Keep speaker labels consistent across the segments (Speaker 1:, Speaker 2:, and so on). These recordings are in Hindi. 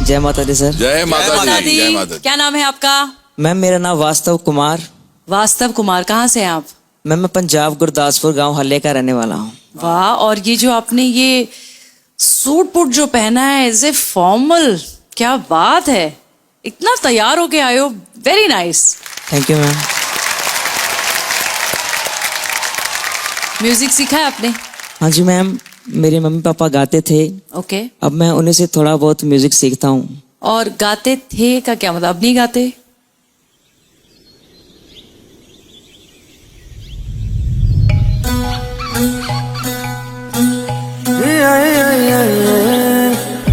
Speaker 1: जय माता दी सर।
Speaker 2: जय माता दी। जय माता दी।
Speaker 3: क्या नाम है आपका?
Speaker 1: मैम मेरा नाम वास्तव कुमार।
Speaker 3: वास्तव कुमार, कहाँ से हैं आप?
Speaker 1: मैम मैं पंजाब गुरदासपुर गांव हल्ले का रहने वाला हूँ।
Speaker 3: वाह, और ये जो आपने ये सूट बूट जो पहना है इज ए फॉर्मल, क्या बात है, इतना तैयार होके आए हो, very nice.
Speaker 1: Thank you ma'am.
Speaker 3: Music सीखा है आपने?
Speaker 1: हाँ जी मैम, मेरे मम्मी पापा गाते थे।
Speaker 3: ओके।
Speaker 1: अब मैं उन्हीं से थोड़ा बहुत म्यूजिक सीखता हूँ।
Speaker 3: और गाते थे का क्या मतलब, अब नहीं गाते?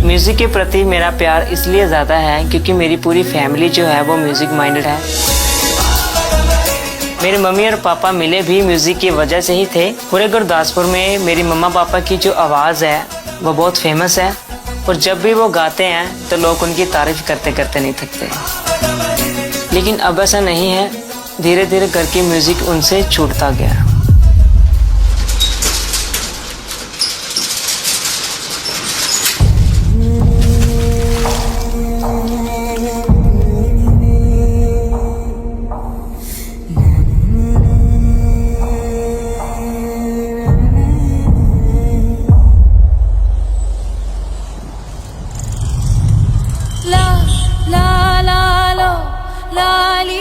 Speaker 4: म्यूजिक के प्रति मेरा प्यार इसलिए ज्यादा है क्योंकि मेरी पूरी फैमिली जो है वो म्यूजिक माइंडेड है। मेरे मम्मी और पापा मिले भी म्यूजिक की वजह से ही थे। पूरे गुरदासपुर में मेरी मम्मा पापा की जो आवाज़ है वो बहुत फेमस है और जब भी वो गाते हैं तो लोग उनकी तारीफ करते करते नहीं थकते। लेकिन अब ऐसा नहीं है, धीरे धीरे घर की म्यूजिक उनसे छूटता गया।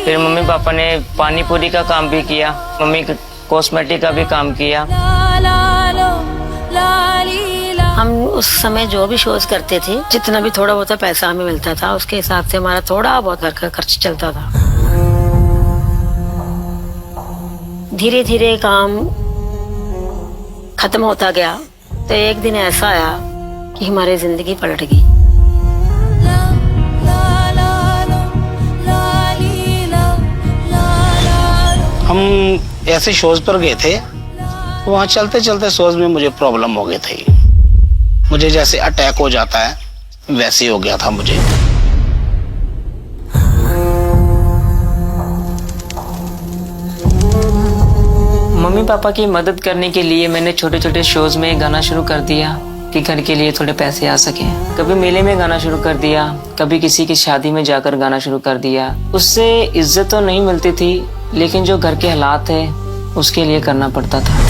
Speaker 4: फिर मम्मी पापा ने पानी पूरी का काम भी किया, मम्मी कॉस्मेटिक का भी काम किया।
Speaker 5: हम उस समय जो भी शोज करते थे, जितना भी थोड़ा बहुत पैसा हमें मिलता था उसके हिसाब से हमारा थोड़ा बहुत घर का खर्च चलता था। धीरे धीरे काम खत्म होता गया तो एक दिन ऐसा आया कि हमारी जिंदगी पलट गई।
Speaker 6: हम ऐसे शोज पर गए थे, वहाँ चलते चलते शोज में मुझे प्रॉब्लम हो गई थी। मुझे जैसे अटैक हो जाता है वैसे हो गया था मुझे।
Speaker 4: मम्मी पापा की मदद करने के लिए मैंने छोटे छोटे शोज में गाना शुरू कर दिया कि घर के लिए थोड़े पैसे आ सके। कभी मेले में गाना शुरू कर दिया, कभी किसी की शादी में जाकर गाना शुरू कर दिया। उससे इज्जत तो नहीं मिलती थी, लेकिन जो घर के हालात है उसके लिए करना पड़ता था।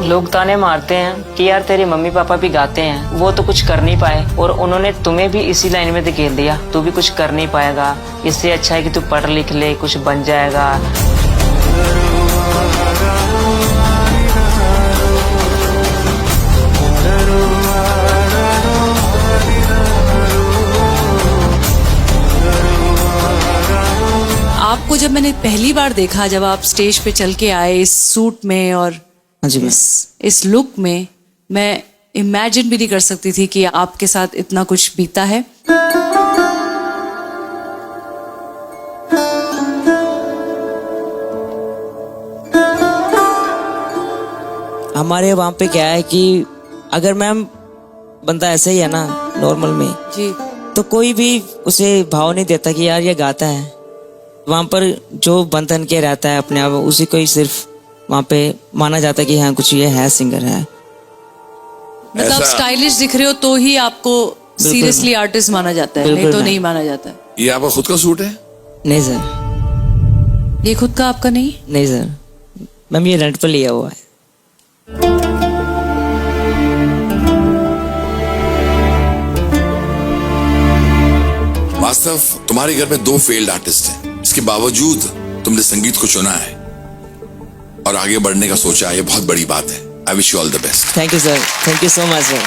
Speaker 4: लोग ताने मारते हैं कि यार तेरे मम्मी पापा भी गाते हैं, वो तो कुछ कर नहीं पाए और उन्होंने तुम्हें भी इसी लाइन में धकेल दिया, तू भी कुछ कर नहीं पाएगा, इससे अच्छा है कि तू पढ़ लिख ले, कुछ बन जाएगा।
Speaker 3: आपको जब मैंने पहली बार देखा, जब आप स्टेज पे चल के आए इस सूट में और इस लुक में, मैं इमेजिन भी नहीं कर सकती थी कि आपके साथ इतना कुछ बीता है।
Speaker 1: हमारे वहाँ पे क्या है कि अगर मैम बंदा ऐसा ही है ना नॉर्मल में
Speaker 3: जी,
Speaker 1: तो कोई भी उसे भाव नहीं देता कि यार ये गाता है। वहाँ पर जो बंधन के रहता है अपने आप, उसी को ही सिर्फ वहाँ पे माना जाता है कि हाँ कुछ ये है, सिंगर है।
Speaker 3: मतलब स्टाइलिश दिख रहे हो तो ही आपको सीरियसली आर्टिस्ट माना जाता है, नहीं तो नहीं माना जाता।
Speaker 2: ये आपका खुद का सूट है?
Speaker 1: नहीं सर।
Speaker 3: ये खुद का आपका नहीं?
Speaker 1: नहीं सर मैम, ये रेंट पर लिया हुआ है।
Speaker 2: वास्तव तुम्हारे घर में 2 फेल्ड आर्टिस्ट हैं, इसके बावजूद तुमने संगीत को चुना है और आगे बढ़ने का सोचा है, ये बहुत बड़ी बात है। I wish you all the best.
Speaker 1: Thank you sir, thank you so much sir.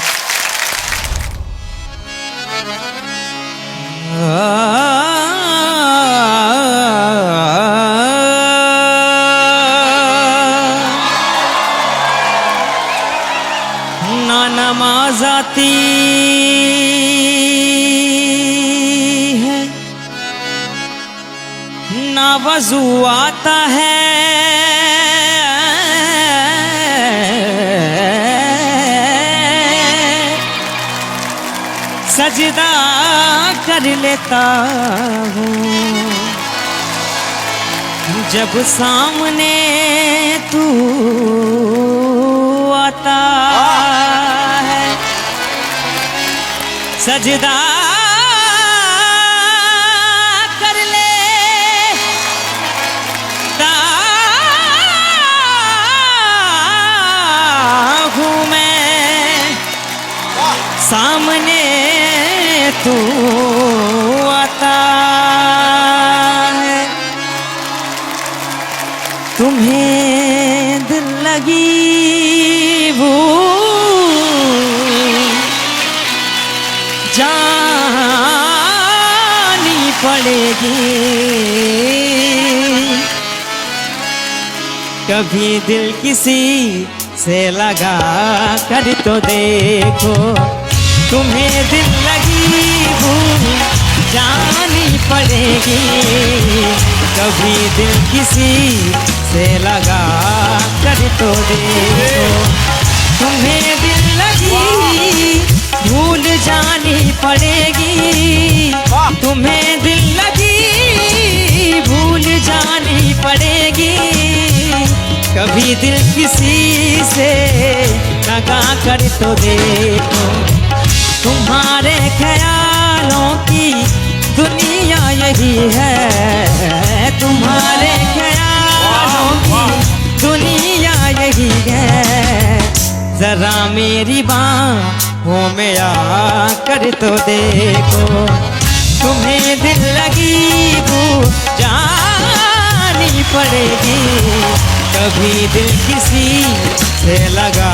Speaker 1: ना नमाज आती है, ना वजू आता है, सजदा कर लेता हूँ जब सामने तू आता। सजदा कर ले हूँ मैं सामने तू आता है तुम्हें दिल लगी भूल जानी पड़ेगी कभी दिल किसी से लगा कर तो देखो तुम्हें दिल लगी भूल जानी पड़ेगी कभी दिल किसी से लगा कर तो देखो तुम्हें दिल लगी भूल जानी पड़ेगी तुम्हें दिल लगी भूल जानी पड़ेगी कभी दिल किसी से लगा कर तो देखो तुम्हारे ख्यालों की दुनिया यही है तुम्हारे ख्यालों की दुनिया यही है जरा मेरी बाहों में आकर तो देखो तुम्हें दिल लगी भूल जानी पड़ेगी कभी दिल किसी से लगा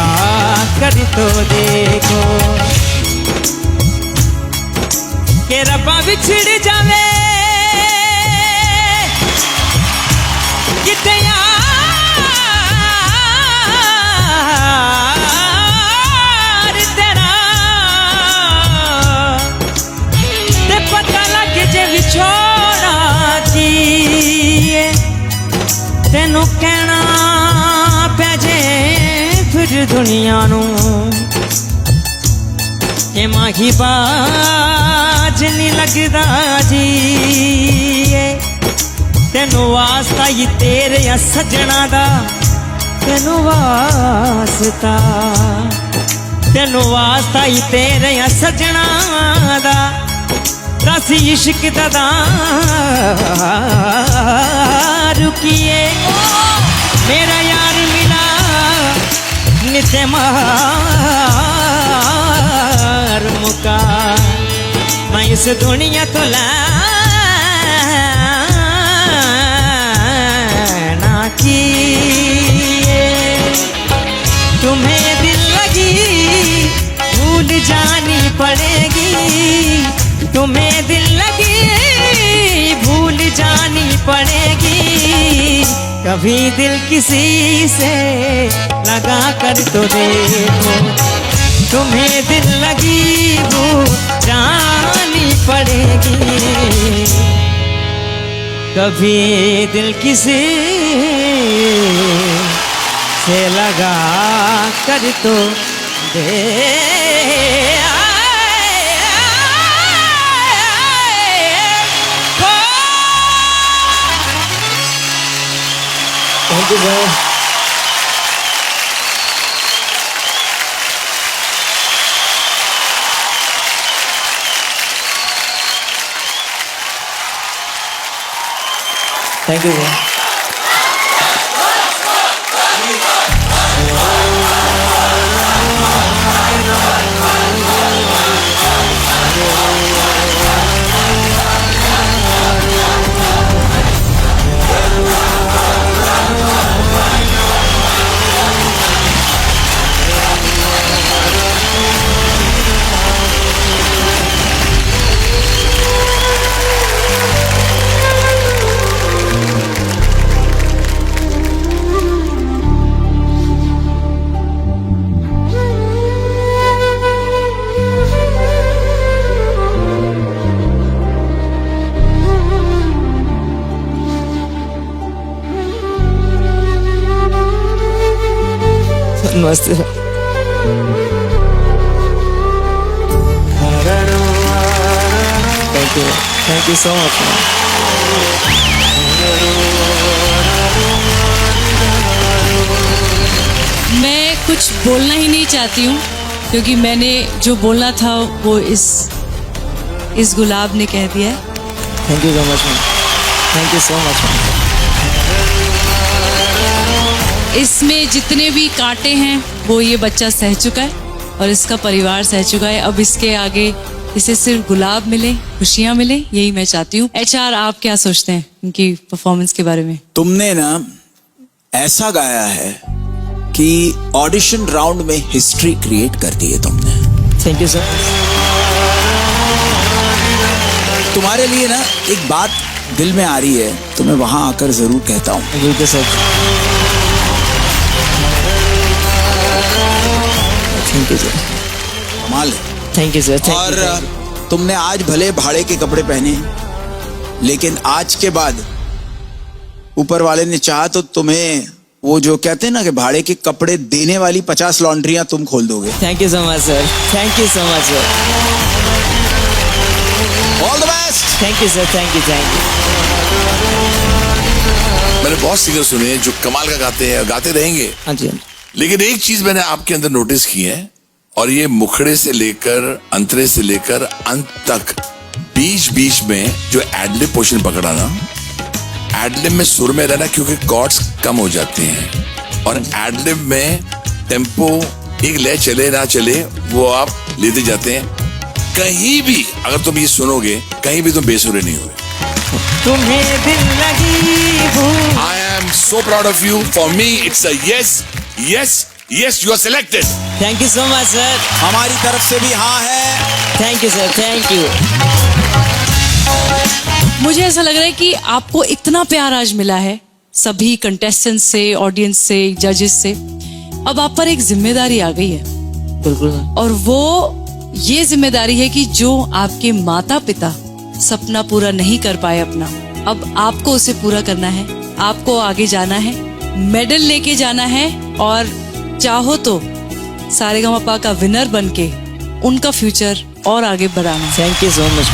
Speaker 1: कर तो देखो के रब्बा बिछड़ जावे किते यार तेरा ते पता लग जे विछोड़ा जी तेनू कहना पै जे फिर दुनिया नू के माही बाज नहीं लगदा जी तेनू वास्ता ही तेरे या सजना दा तेनू वास्ता ही तेरे या सजना दा दस इश्क दा रुकिए मेरा यार मिला निते मार मुका मैं इस दुनिया तो लाना चाहिए तुम्हें दिल लगी भूल जानी पड़ेगी तुम्हें दिल लगी भूल जानी पड़ेगी कभी दिल किसी से लगा कर तो देखो तुम्हें दिल लगी भूल जानी पड़ेगी कभी दिल किसी से लगा कर तो
Speaker 7: Thank you, bro. Thank you, bro.
Speaker 1: मस्त थैंक यू सो मच
Speaker 3: मैं कुछ बोलना ही नहीं चाहती हूँ क्योंकि मैंने जो बोलना था वो इस इस गुलाब ने कह दिया है।
Speaker 1: Thank you so much ma'am, thank you so much ma'am.
Speaker 3: इसमें जितने भी कांटे हैं वो ये बच्चा सह चुका है और इसका परिवार सह चुका है। अब इसके आगे इसे सिर्फ गुलाब मिले, खुशियां मिले, यही मैं चाहती हूँ। HR, आप क्या सोचते हैं इनकी परफॉर्मेंस के बारे में?
Speaker 8: तुमने ना ऐसा गाया है कि ऑडिशन राउंड में हिस्ट्री क्रिएट कर दी है तुमने।
Speaker 1: Thank you sir.
Speaker 8: तुम्हारे लिए ना एक बात दिल में आ रही है, तो मैं वहां आकर जरूर कहता हूँ।
Speaker 1: बिल्कुल सर। Thank you sir.
Speaker 8: कमाल है।
Speaker 1: Thank you sir.
Speaker 8: और तुमने आज भले भाड़े के कपड़े पहने, लेकिन आज के बाद ऊपर वाले ने चाहा तो तुम्हें वो जो कहते हैं ना कि भाड़े के कपड़े देने वाली 50 लॉन्ड्रियां तुम खोल दोगे।
Speaker 1: Thank you so much sir, thank you so much sir.
Speaker 8: All the best.
Speaker 1: Thank you sir, thank you, thank you.
Speaker 2: मैंने बहुत सिंगर सुने हैं जो कमाल का गाते हैं, गाते रहेंगे।
Speaker 1: हाँ जी, हाँ जी।
Speaker 2: लेकिन एक चीज मैंने आपके अंदर नोटिस की है, और ये मुखड़े से लेकर अंतरे से लेकर अंत तक बीच बीच में जो एडलिब पोर्शन पकड़ा ना, एडलिब में सुर में रहना, क्योंकि कॉर्ड्स कम हो जाते हैं और एडलिब में टेम्पो एक लय चले ना चले वो आप लेते जाते हैं। कहीं भी अगर तुम ये सुनोगे, कहीं भी तुम बेसुरे नहीं होगे।
Speaker 1: तुम्हें दिल लगी भूल।
Speaker 2: I am so proud of you. For me it's a yes, yes, yes, you are selected.
Speaker 1: Thank you so much sir.
Speaker 8: हमारी तरफ से भी हाँ है।
Speaker 1: Thank you sir, thank you.
Speaker 3: मुझे ऐसा लग रहा है कि आपको इतना प्यार आज मिला है सभी कंटेस्टेंट्स से, ऑडियंस से, जजेस से। अब आप पर एक जिम्मेदारी आ गई है।
Speaker 1: बिल्कुल।
Speaker 3: और वो ये जिम्मेदारी है कि जो आपके माता पिता सपना पूरा नहीं कर पाए अपना, अब आपको उसे पूरा करना है। आपको आगे जाना है, मेडल लेके जाना है और चाहो तो सारेगामापा का विनर बनके उनका फ्यूचर और आगे बढ़ाना।
Speaker 1: Thank you so much.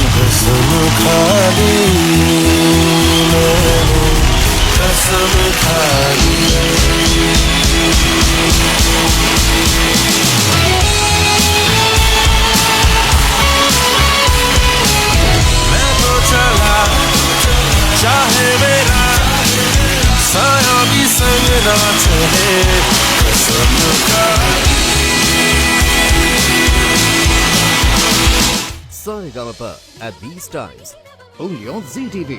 Speaker 9: मैं तो चला चाहे मेरा साया भी संग ना चले, कसम खाई।
Speaker 10: Saregama at these times, only on ZTV.